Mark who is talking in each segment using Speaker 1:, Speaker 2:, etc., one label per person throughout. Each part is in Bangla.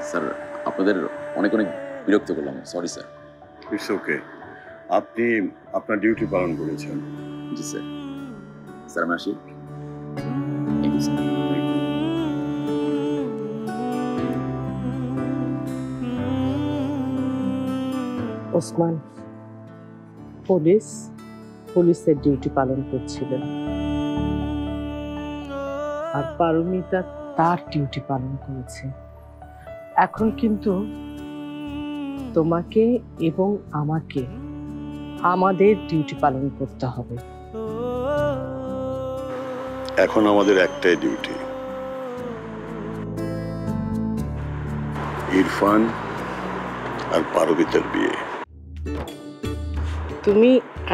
Speaker 1: স্যার আপনাদের অনেক অনেক বিরক্ত করলাম, সরি স্যার।
Speaker 2: ইটস ওকে, আপনি আপনার ডিউটি পালন করেছেন।
Speaker 1: জি স্যার। স্যার আমি আসি।
Speaker 3: ওসমান পুলিশের ডিউটি পালন করছিলেন, আর পারমিতা তার ডিউটি পালন করেছে। এখন কিন্তু তোমাকে এবং আমাকে আমাদের ডিউটি পালন করতে হবে।
Speaker 2: এখন আমাদের একটাই ডিউটি, ইরফান আর পারমিতার বিয়ে।
Speaker 3: তুমি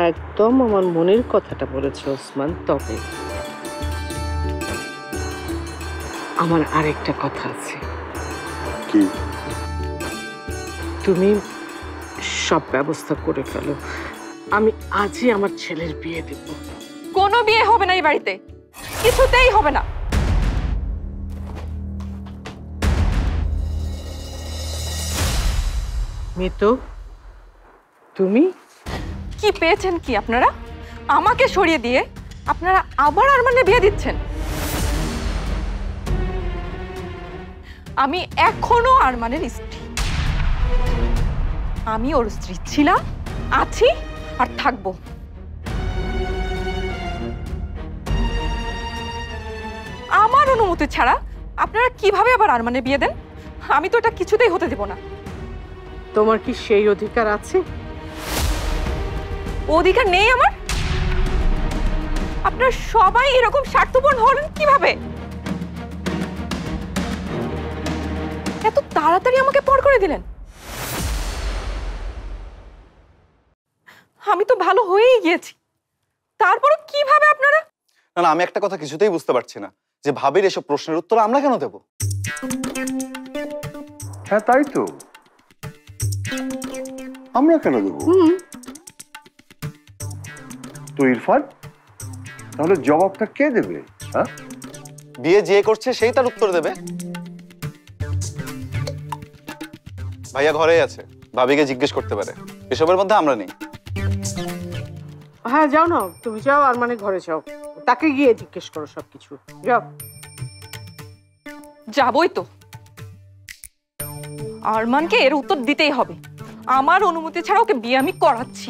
Speaker 3: একদম আমার মনের কথাটা বলেছো ওসমান। তবে আমার আরেকটা কথা আছে।
Speaker 2: কি?
Speaker 3: তুমি সব ব্যবস্থা করে ফেলো, আমি আজই আমার ছেলের বিয়ে দেব।
Speaker 4: কোনো বিয়ে হবে না এই বাড়িতে, কিছুতেই হবে না।
Speaker 3: মিতু, তুমি
Speaker 4: কি পেয়েছেন কি আপনারা? আমাকে সরিয়ে দিয়ে আপনারা আবার আরমানের বিয়ে দিচ্ছেন। আমি এখনো আরমানের স্ত্রী, আমি ওর স্ত্রী ছিলাম, আছি আর থাকবো। আমার অনুমতি ছাড়া আপনারা কিভাবে আবার আরমানের বিয়ে দেন? আমি তো এটা কিছুতেই হতে দেব না।
Speaker 3: তোমার কি সেই অধিকার আছে?
Speaker 4: অধিকার নেই আমার? আপনারা সবাই এরকম স্বার্থপর হলেন কিভাবে? এত তাড়াতাড়ি আমাকে পর করে দিলেন। আমি তো ভালো হয়েই গিয়েছি, তারপরও কিভাবে আপনারা?
Speaker 5: না না, আমি একটা কথা কিছুতেই বুঝতে পারছি না, যে ভাবির এসব প্রশ্নের উত্তর আমরা কেন দেব?
Speaker 2: হ্যাঁ তাই তো, আমরা কেন দেবো? তো ইরফান, তাহলে জবাবটা কে দেবে? হ্যাঁ,
Speaker 5: বিয়ে যে করছে সেই তার উত্তর দেবে। ভাইয়া ঘরেই আছে, ভাবিকে জিজ্ঞেস করতে পারে, এসবের মধ্যে আমরা নেই।
Speaker 3: হ্যাঁ যাও না, তুমি যাও আর মানে ঘরে যাও, তাকে গিয়ে জিজ্ঞেস করো সবকিছু। যাও।
Speaker 4: যাবই তো, আরমানকে এর উত্তর দিতেই হবে। আমার অনুমতি ছাড়া ওকে বিয়ে আমি করাচ্ছি।